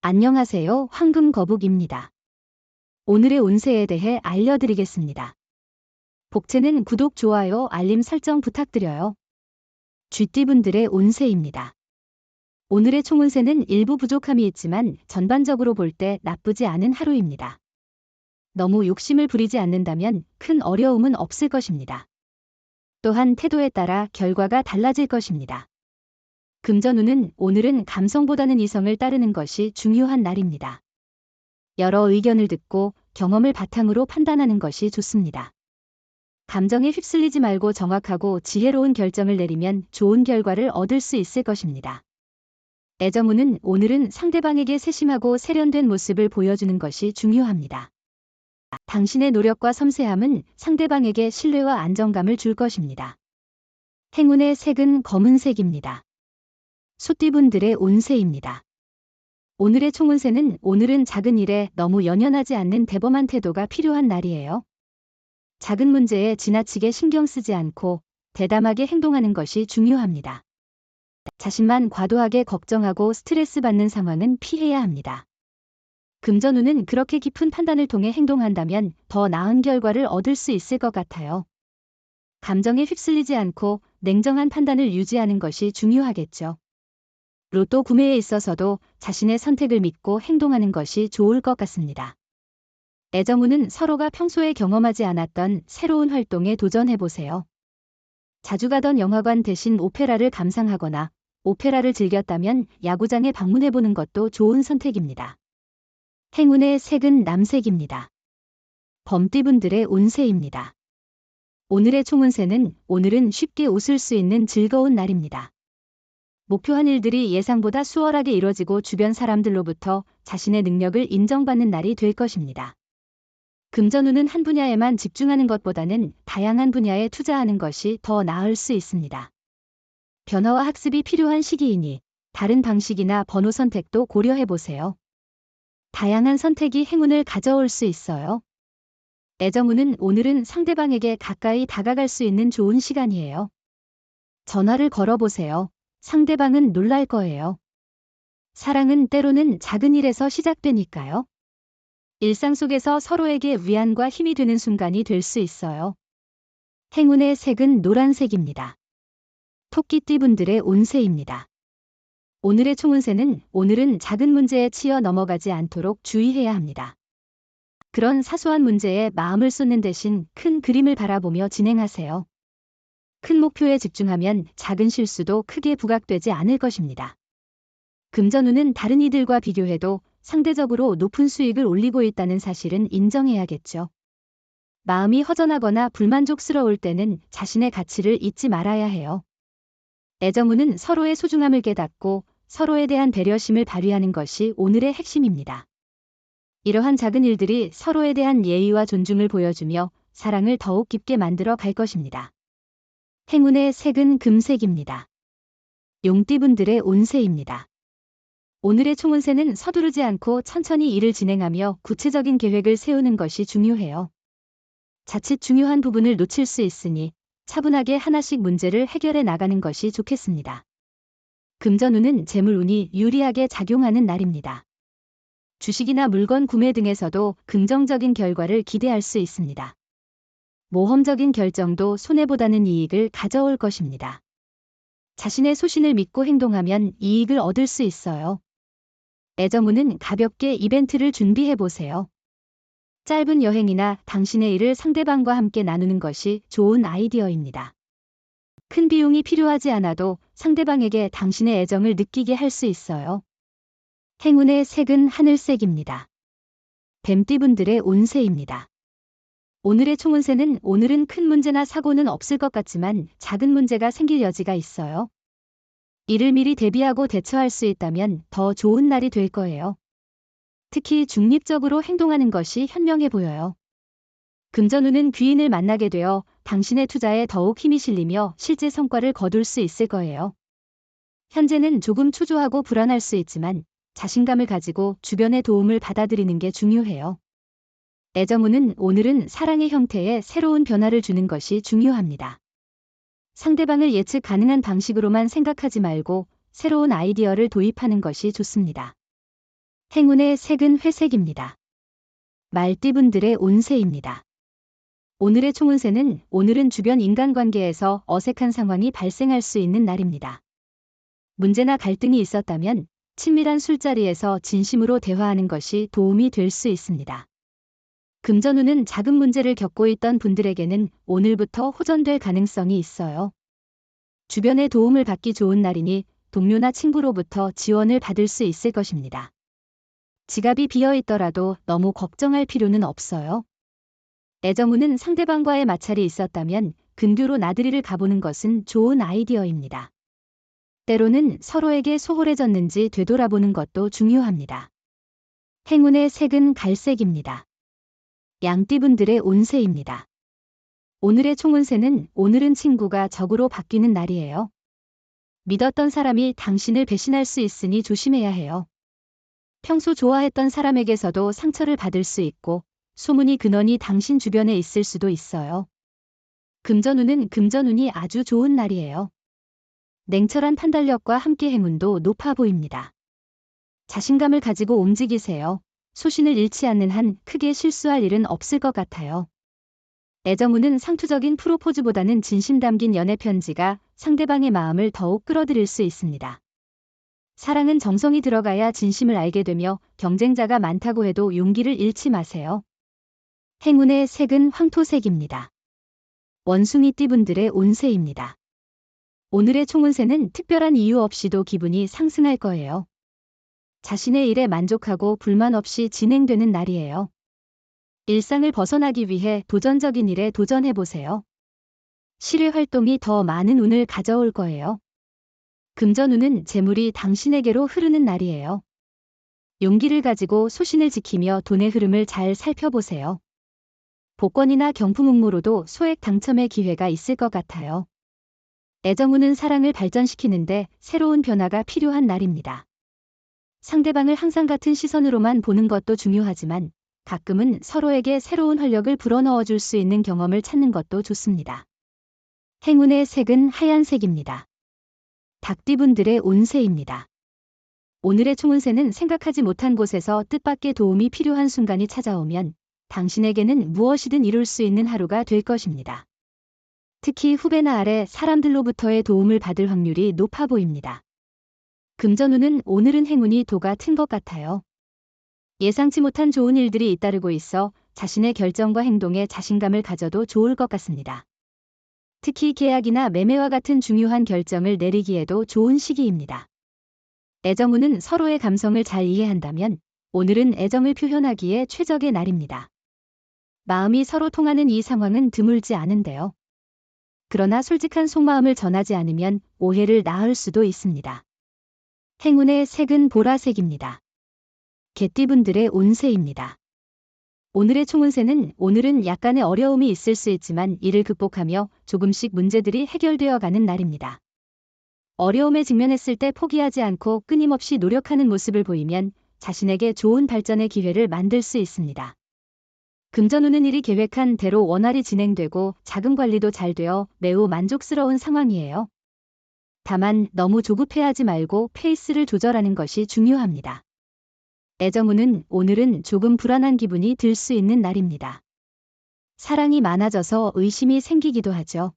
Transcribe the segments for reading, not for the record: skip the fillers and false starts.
안녕하세요. 황금거북입니다. 오늘의 운세에 대해 알려드리겠습니다. 복채는 구독, 좋아요, 알림 설정 부탁드려요. 쥐띠분들의 운세입니다. 오늘의 총운세는 일부 부족함이 있지만 전반적으로 볼 때 나쁘지 않은 하루입니다. 너무 욕심을 부리지 않는다면 큰 어려움은 없을 것입니다. 또한 태도에 따라 결과가 달라질 것입니다. 금전운은 오늘은 감성보다는 이성을 따르는 것이 중요한 날입니다. 여러 의견을 듣고 경험을 바탕으로 판단하는 것이 좋습니다. 감정에 휩쓸리지 말고 정확하고 지혜로운 결정을 내리면 좋은 결과를 얻을 수 있을 것입니다. 애정운은 오늘은 상대방에게 세심하고 세련된 모습을 보여주는 것이 중요합니다. 당신의 노력과 섬세함은 상대방에게 신뢰와 안정감을 줄 것입니다. 행운의 색은 검은색입니다. 소띠분들의 운세입니다. 오늘의 총운세는 오늘은 작은 일에 너무 연연하지 않는 대범한 태도가 필요한 날이에요. 작은 문제에 지나치게 신경 쓰지 않고 대담하게 행동하는 것이 중요합니다. 자신만 과도하게 걱정하고 스트레스 받는 상황은 피해야 합니다. 금전운은 그렇게 깊은 판단을 통해 행동한다면 더 나은 결과를 얻을 수 있을 것 같아요. 감정에 휩쓸리지 않고 냉정한 판단을 유지하는 것이 중요하겠죠. 로또 구매에 있어서도 자신의 선택을 믿고 행동하는 것이 좋을 것 같습니다. 애정운은 서로가 평소에 경험하지 않았던 새로운 활동에 도전해보세요. 자주 가던 영화관 대신 오페라를 감상하거나 오페라를 즐겼다면 야구장에 방문해보는 것도 좋은 선택입니다. 행운의 색은 남색입니다. 범띠분들의 운세입니다. 오늘의 총운세는 오늘은 쉽게 웃을 수 있는 즐거운 날입니다. 목표한 일들이 예상보다 수월하게 이뤄지고 주변 사람들로부터 자신의 능력을 인정받는 날이 될 것입니다. 금전운은 한 분야에만 집중하는 것보다는 다양한 분야에 투자하는 것이 더 나을 수 있습니다. 변화와 학습이 필요한 시기이니 다른 방식이나 번호 선택도 고려해보세요. 다양한 선택이 행운을 가져올 수 있어요. 애정운은 오늘은 상대방에게 가까이 다가갈 수 있는 좋은 시간이에요. 전화를 걸어보세요. 상대방은 놀랄 거예요. 사랑은 때로는 작은 일에서 시작되니까요. 일상 속에서 서로에게 위안과 힘이 되는 순간이 될 수 있어요. 행운의 색은 노란색입니다. 토끼띠분들의 운세입니다. 오늘의 총운세는 오늘은 작은 문제에 치여 넘어가지 않도록 주의해야 합니다. 그런 사소한 문제에 마음을 쏟는 대신 큰 그림을 바라보며 진행하세요. 큰 목표에 집중하면 작은 실수도 크게 부각되지 않을 것입니다. 금전운은 다른 이들과 비교해도 상대적으로 높은 수익을 올리고 있다는 사실은 인정해야겠죠. 마음이 허전하거나 불만족스러울 때는 자신의 가치를 잊지 말아야 해요. 애정운은 서로의 소중함을 깨닫고 서로에 대한 배려심을 발휘하는 것이 오늘의 핵심입니다. 이러한 작은 일들이 서로에 대한 예의와 존중을 보여주며 사랑을 더욱 깊게 만들어 갈 것입니다. 행운의 색은 금색입니다. 용띠분들의 운세입니다. 오늘의 총운세는 서두르지 않고 천천히 일을 진행하며 구체적인 계획을 세우는 것이 중요해요. 자칫 중요한 부분을 놓칠 수 있으니 차분하게 하나씩 문제를 해결해 나가는 것이 좋겠습니다. 금전운은 재물운이 유리하게 작용하는 날입니다. 주식이나 물건 구매 등에서도 긍정적인 결과를 기대할 수 있습니다. 모험적인 결정도 손해보다는 이익을 가져올 것입니다. 자신의 소신을 믿고 행동하면 이익을 얻을 수 있어요. 애정운은 가볍게 이벤트를 준비해보세요. 짧은 여행이나 당신의 일을 상대방과 함께 나누는 것이 좋은 아이디어입니다. 큰 비용이 필요하지 않아도 상대방에게 당신의 애정을 느끼게 할 수 있어요. 행운의 색은 하늘색입니다. 뱀띠분들의 운세입니다. 오늘의 총운세는 오늘은 큰 문제나 사고는 없을 것 같지만 작은 문제가 생길 여지가 있어요. 이를 미리 대비하고 대처할 수 있다면 더 좋은 날이 될 거예요. 특히 중립적으로 행동하는 것이 현명해 보여요. 금전운은 귀인을 만나게 되어 당신의 투자에 더욱 힘이 실리며 실제 성과를 거둘 수 있을 거예요. 현재는 조금 초조하고 불안할 수 있지만 자신감을 가지고 주변의 도움을 받아들이는 게 중요해요. 애정운은 오늘은 사랑의 형태에 새로운 변화를 주는 것이 중요합니다. 상대방을 예측 가능한 방식으로만 생각하지 말고 새로운 아이디어를 도입하는 것이 좋습니다. 행운의 색은 회색입니다. 말띠분들의 운세입니다. 오늘의 총운세는 오늘은 주변 인간관계에서 어색한 상황이 발생할 수 있는 날입니다. 문제나 갈등이 있었다면 친밀한 술자리에서 진심으로 대화하는 것이 도움이 될 수 있습니다. 금전운은 작은 문제를 겪고 있던 분들에게는 오늘부터 호전될 가능성이 있어요. 주변의 도움을 받기 좋은 날이니 동료나 친구로부터 지원을 받을 수 있을 것입니다. 지갑이 비어 있더라도 너무 걱정할 필요는 없어요. 애정운은 상대방과의 마찰이 있었다면 근교로 나들이를 가보는 것은 좋은 아이디어입니다. 때로는 서로에게 소홀해졌는지 되돌아보는 것도 중요합니다. 행운의 색은 갈색입니다. 양띠분들의 운세입니다. 오늘의 총운세는 오늘은 친구가 적으로 바뀌는 날이에요. 믿었던 사람이 당신을 배신할 수 있으니 조심해야 해요. 평소 좋아했던 사람에게서도 상처를 받을 수 있고 소문이 근원이 당신 주변에 있을 수도 있어요. 금전운은 금전운이 아주 좋은 날이에요. 냉철한 판단력과 함께 행운도 높아 보입니다. 자신감을 가지고 움직이세요. 소신을 잃지 않는 한 크게 실수할 일은 없을 것 같아요. 애정운은 상투적인 프로포즈보다는 진심 담긴 연애 편지가 상대방의 마음을 더욱 끌어들일 수 있습니다. 사랑은 정성이 들어가야 진심을 알게 되며 경쟁자가 많다고 해도 용기를 잃지 마세요. 행운의 색은 황토색입니다. 원숭이띠분들의 운세입니다. 오늘의 총운세는 특별한 이유 없이도 기분이 상승할 거예요. 자신의 일에 만족하고 불만 없이 진행되는 날이에요. 일상을 벗어나기 위해 도전적인 일에 도전해보세요. 실외 활동이 더 많은 운을 가져올 거예요. 금전운은 재물이 당신에게로 흐르는 날이에요. 용기를 가지고 소신을 지키며 돈의 흐름을 잘 살펴보세요. 복권이나 경품 응모로도 소액 당첨의 기회가 있을 것 같아요. 애정운은 사랑을 발전시키는데 새로운 변화가 필요한 날입니다. 상대방을 항상 같은 시선으로만 보는 것도 중요하지만 가끔은 서로에게 새로운 활력을 불어넣어 줄 수 있는 경험을 찾는 것도 좋습니다. 행운의 색은 하얀색입니다. 닭띠분들의 운세입니다. 오늘의 총운세는 생각하지 못한 곳에서 뜻밖의 도움이 필요한 순간이 찾아오면 당신에게는 무엇이든 이룰 수 있는 하루가 될 것입니다. 특히 후배나 아래 사람들로부터의 도움을 받을 확률이 높아 보입니다. 금전운은 오늘은 행운이 도가 튼 것 같아요. 예상치 못한 좋은 일들이 잇따르고 있어 자신의 결정과 행동에 자신감을 가져도 좋을 것 같습니다. 특히 계약이나 매매와 같은 중요한 결정을 내리기에도 좋은 시기입니다. 애정운은 서로의 감성을 잘 이해한다면 오늘은 애정을 표현하기에 최적의 날입니다. 마음이 서로 통하는 이 상황은 드물지 않은데요. 그러나 솔직한 속마음을 전하지 않으면 오해를 낳을 수도 있습니다. 행운의 색은 보라색입니다. 개띠분들의 운세입니다. 오늘의 총운세는 오늘은 약간의 어려움이 있을 수 있지만 이를 극복하며 조금씩 문제들이 해결되어 가는 날입니다. 어려움에 직면했을 때 포기하지 않고 끊임없이 노력하는 모습을 보이면 자신에게 좋은 발전의 기회를 만들 수 있습니다. 금전운은 일이 계획한 대로 원활히 진행되고 자금 관리도 잘 되어 매우 만족스러운 상황이에요. 다만 너무 조급해하지 말고 페이스를 조절하는 것이 중요합니다. 애정운은 오늘은 조금 불안한 기분이 들 수 있는 날입니다. 사랑이 많아져서 의심이 생기기도 하죠.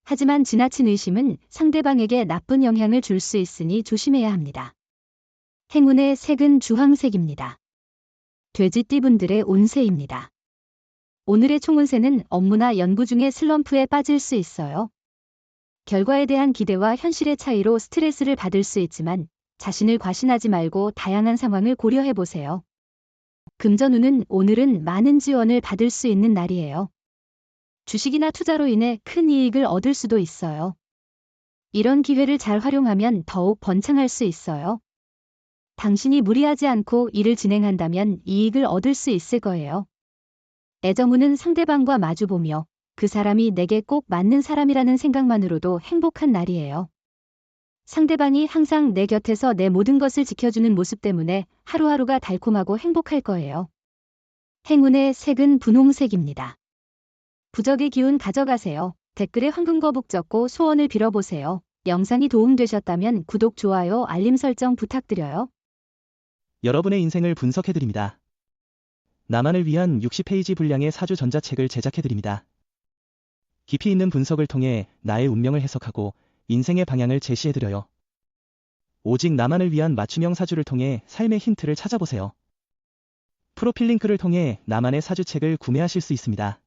하지만 지나친 의심은 상대방에게 나쁜 영향을 줄 수 있으니 조심해야 합니다. 행운의 색은 주황색입니다. 돼지띠분들의 운세입니다. 오늘의 총운세는 업무나 연구 중에 슬럼프에 빠질 수 있어요. 결과에 대한 기대와 현실의 차이로 스트레스를 받을 수 있지만 자신을 과신하지 말고 다양한 상황을 고려해 보세요. 금전운은 오늘은 많은 지원을 받을 수 있는 날이에요. 주식이나 투자로 인해 큰 이익을 얻을 수도 있어요. 이런 기회를 잘 활용하면 더욱 번창할 수 있어요. 당신이 무리하지 않고 일을 진행한다면 이익을 얻을 수 있을 거예요. 애정운은 상대방과 마주보며 그 사람이 내게 꼭 맞는 사람이라는 생각만으로도 행복한 날이에요. 상대방이 항상 내 곁에서 내 모든 것을 지켜주는 모습 때문에 하루하루가 달콤하고 행복할 거예요. 행운의 색은 분홍색입니다. 부적의 기운 가져가세요. 댓글에 황금거북 적고 소원을 빌어보세요. 영상이 도움되셨다면 구독, 좋아요, 알림 설정 부탁드려요. 여러분의 인생을 분석해드립니다. 나만을 위한 60페이지 분량의 사주 전자책을 제작해드립니다. 깊이 있는 분석을 통해 나의 운명을 해석하고 인생의 방향을 제시해드려요. 오직 나만을 위한 맞춤형 사주를 통해 삶의 힌트를 찾아보세요. 프로필 링크를 통해 나만의 사주책을 구매하실 수 있습니다.